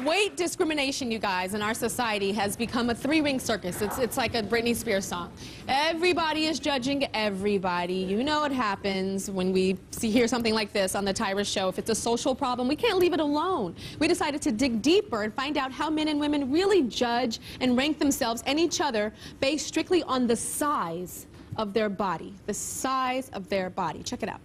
Weight discrimination, you guys, in our society has become a three-ring circus. It's like a Britney Spears song. Everybody is judging everybody. You know what happens when we hear something like this on the Tyra show. If it's a social problem, we can't leave it alone. We decided to dig deeper and find out how men and women really judge and rank themselves and each other based strictly on the size of their body. The size of their body. Check it out.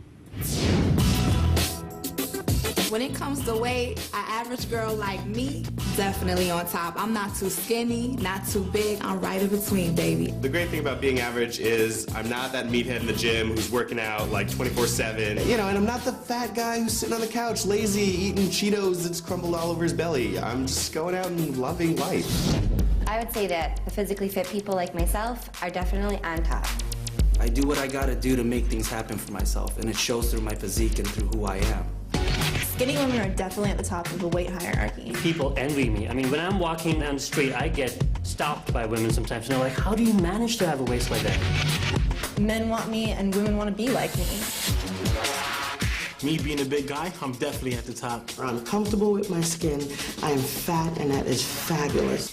When it comes to weight, an average girl like me, definitely on top. I'm not too skinny, not too big. I'm right in between, baby. The great thing about being average is I'm not that meathead in the gym who's working out like 24/7. You know, and I'm not the fat guy who's sitting on the couch, lazy, eating Cheetos that's crumbled all over his belly. I'm just going out and loving life. I would say that the physically fit people like myself are definitely on top. I do what I gotta do to make things happen for myself, and it shows through my physique and through who I am. Skinny women are definitely at the top of the weight hierarchy. People envy me. I mean, when I'm walking down the street, I get stopped by women sometimes. And they're like, how do you manage to have a waist like that? Men want me and women want to be like me. Me being a big guy, I'm definitely at the top. I'm comfortable with my skin. I am fat, and that is fabulous.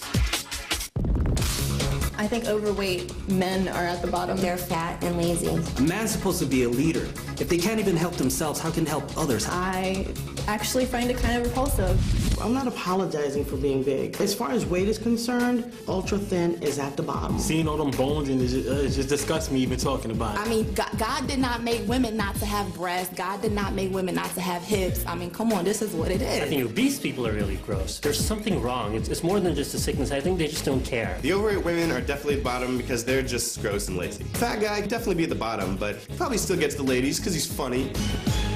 I think overweight men are at the bottom. They're fat and lazy. A man's supposed to be a leader. If they can't even help themselves, how can they help others? I actually find it kind of repulsive. I'm not apologizing for being big. As far as weight is concerned, ultra thin is at the bottom. Seeing all them bones, and it just disgusts me even talking about it. I mean, God did not make women not to have breasts. God did not make women not to have hips. I mean, come on, this is what it is. I think obese people are really gross. There's something wrong. It's more than just a sickness. I think they just don't care. The overweight women are definitely at the bottom because they're just gross and lazy. Fat guy could definitely be at the bottom, but probably still gets the ladies because he's funny.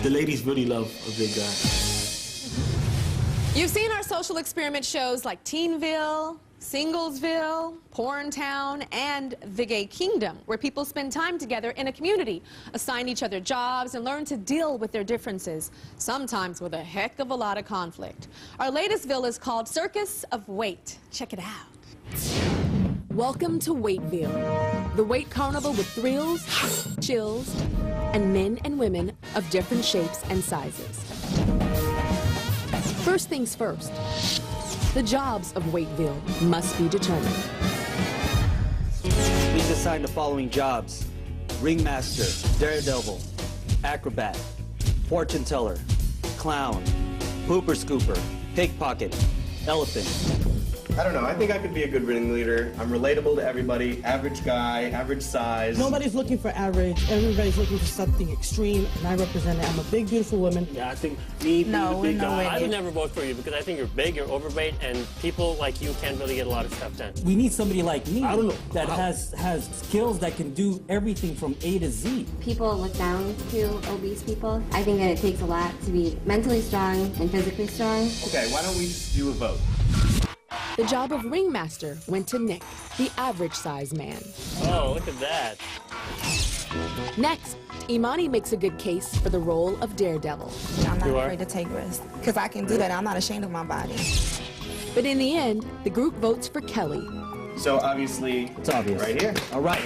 The ladies really love a big guy. You've seen our social experiment shows like Teenville, Singlesville, Porn Town, and The Gay Kingdom, where people spend time together in a community, assign each other jobs, and learn to deal with their differences, sometimes with a heck of a lot of conflict. Our latest ville is called Circus of Weight. Check it out. Welcome to Weightville, the weight carnival with thrills, chills, and men and women of different shapes and sizes. First things first, the jobs of Weightville must be determined. Please assign the following jobs: ringmaster, daredevil, acrobat, fortune teller, clown, pooper scooper, pickpocket, elephant. I don't know, I think I could be a good ring leader. I'm relatable to everybody, average guy, average size. Nobody's looking for average. Everybody's looking for something extreme, and I represent it. I'm a big, beautiful woman. Yeah, I think me being a big guy, I would never vote for you because I think you're big, you're overweight, and people like you can't really get a lot of stuff done. We need somebody like me that has skills that can do everything from A to Z. People look down to obese people. I think that it takes a lot to be mentally strong and physically strong. Okay, why don't we just do a vote? The job of ringmaster went to Nick, the average size man. Oh, look at that. Next, Imani makes a good case for the role of daredevil. I'm not afraid to take risks, because I can do that. I'm not ashamed of my body. But in the end, the group votes for Kelly. So obviously, It's obvious. right here. All right.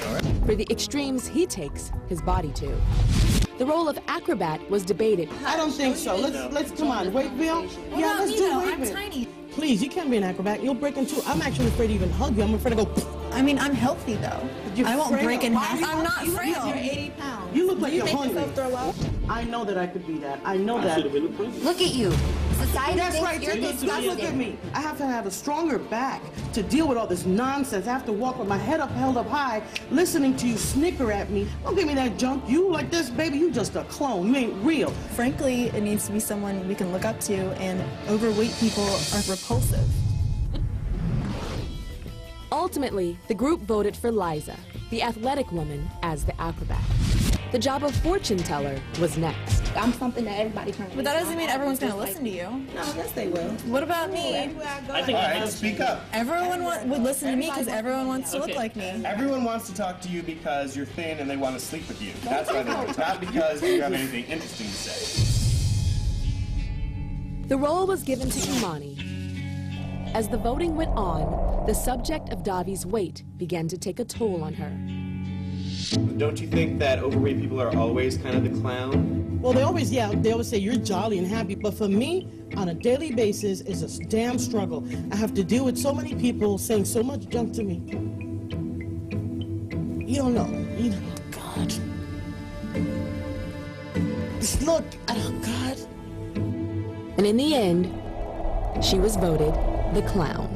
For the extremes he takes his body to. The role of acrobat was debated. I don't think so. Let's come on, Weightville. Yeah, let's do Weightville. I'm tiny. Please, you can't be an acrobat. You'll break in two. I'm actually afraid to even hug you. I'm afraid to go. I mean, I'm healthy, though. I won't break in half. I'm not frail. You're 80 pounds. You look like you're hungry. Yourself throw up? I know that I could be that. I know that. Look at you. Society That's thinks right. you're Just disgusting. look at me. I have to have a stronger back to deal with all this nonsense. I have to walk with my head up, held up high, listening to you snicker at me. Don't give me that junk. You like this, baby. You just a clone. You ain't real. Frankly, it needs to be someone we can look up to, and overweight people are repulsive. Ultimately, the group voted for Liza, the athletic woman, as the acrobat. The job of fortune teller was next. I'm something that everybody can. But that doesn't mean everyone's going to listen to you. No, yes they will. What about me? I think All right, speak up. Everyone would listen to me because everyone wants to look like me. Everyone wants to talk to you because you're thin and they want to sleep with you. That's why they vote, not because you have anything interesting to say. The role was given to Imani. As the voting went on, the subject of Davi's weight began to take a toll on her. Don't you think that overweight people are always kind of the clown? Well, they always say you're jolly and happy, but for me, on a daily basis is a damn struggle. I have to deal with so many people saying so much junk to me. You don't know. You know, God. Just look. Oh, God. And in the end, she was voted the clown.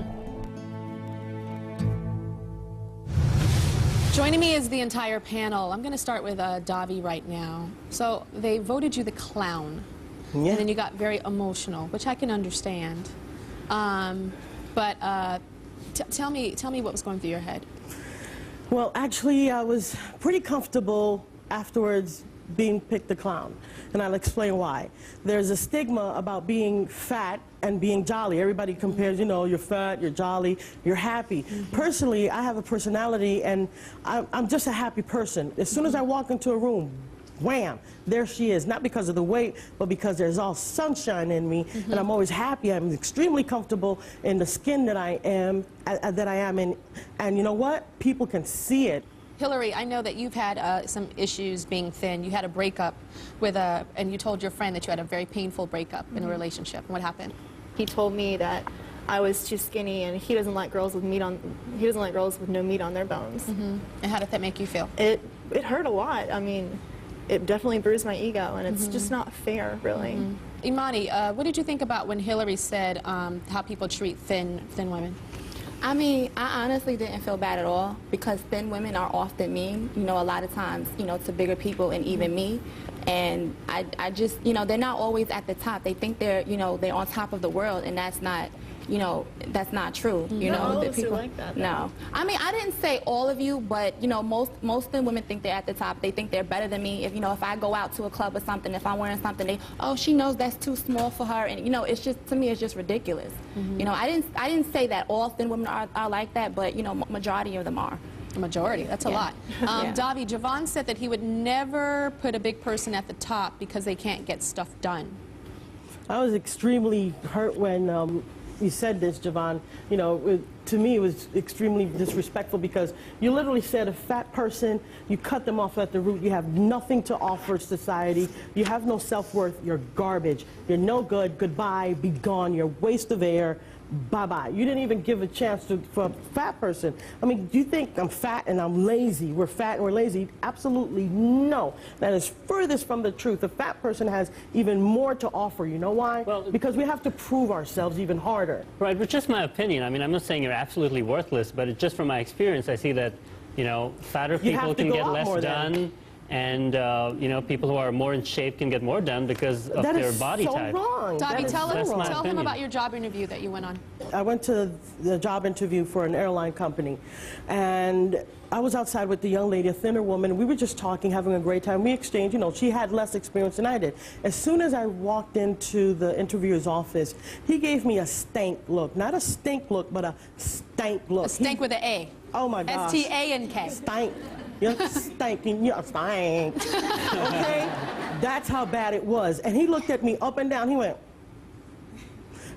Joining me is the entire panel. I'm going to start with Davi right now. So they voted you the clown. Yeah. And then you got very emotional, which I can understand. But tell me what was going through your head. Well, actually, I was pretty comfortable afterwards being picked the clown, and I'll explain why. There's a stigma about being fat and being jolly. Everybody compares, you know, you're fat, you're jolly, you're happy. Personally, I have a personality, and I'm just a happy person. As soon as I walk into a room, wham, there she is. Not because of the weight, but because there's all sunshine in me, and I'm always happy. I'm extremely comfortable in the skin that I am in, and you know what? People can see it. Hillary, I know that you've had some issues being thin. You had a breakup with and you told your friend that you had a very painful breakup in a relationship. What happened? He told me that I was too skinny, and he doesn't like girls with meat on. He doesn't like girls with no meat on their bones. And how did that make you feel? It hurt a lot. I mean, it definitely bruised my ego, and it's just not fair, really. Imani, what did you think about when Hillary said how people treat thin women? I mean, I honestly didn't feel bad at all, because thin women are often mean, you know, a lot of times, you know, to bigger people and even me. And I just, you know, they're not always at the top. They think they're, you know, they're on top of the world, and that's not, you know, that's not true. You know, all of people us are like that. No. I mean, I didn't say all of you, but, you know, most thin women think they're at the top. They think they're better than me. If, you know, if I go out to a club or something, if I'm wearing something, oh, she knows that's too small for her. And, you know, it's just, to me, it's just ridiculous. You know, I didn't say that all thin women are like that, but, you know, majority of them are. A majority, that's a lot. Davi, Javon said that he would never put a big person at the top because they can't get stuff done. I was extremely hurt when you said this, Javon. You know, to me, it was extremely disrespectful, because you literally said a fat person, you cut them off at the root, you have nothing to offer society, you have no self-worth, you're garbage, you're no good, goodbye, be gone, you're a waste of air, bye-bye. You didn't even give a chance for a fat person. I mean, do you think I'm fat and I'm lazy? We're fat and we're lazy? Absolutely no. That is furthest from the truth. A fat person has even more to offer. You know why? Well, because we have to prove ourselves even harder. Right, but just my opinion. I mean, I'm not saying you're absolutely worthless, but just from my experience, I see that, you know, fatter people can get less done. And, you know, people who are more in shape can get more done because of their body type. That is so wrong. Davi, tell him about your job interview that you went on. I went to the job interview for an airline company, and I was outside with the young lady, a thinner woman. We were just talking, having a great time. We exchanged, you know, she had less experience than I did. As soon as I walked into the interviewer's office, he gave me a stank look. Not a stink look, but a stank look. A stank with an A. Oh, my gosh. S-T-A-N-K. Stank. You're stinking, you're stank. Okay? That's how bad it was. And he looked at me up and down. He went,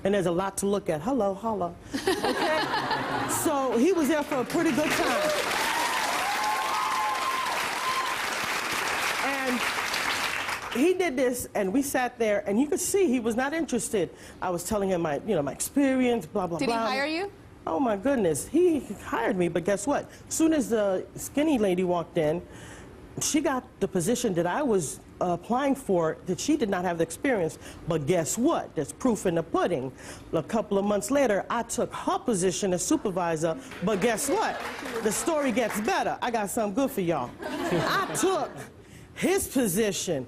and there's a lot to look at. Hello, hello. Okay? So he was there for a pretty good time. And he did this, and we sat there, and you could see he was not interested. I was telling him my, you know, my experience, blah, blah, blah. Did he hire you? Oh, my goodness. He hired me, but guess what? As soon as the skinny lady walked in, she got the position that I was applying for, that she did not have the experience. But guess what? There's proof in the pudding. A couple of months later, I took her position as supervisor, but guess what? The story gets better. I got something good for y'all. I took his position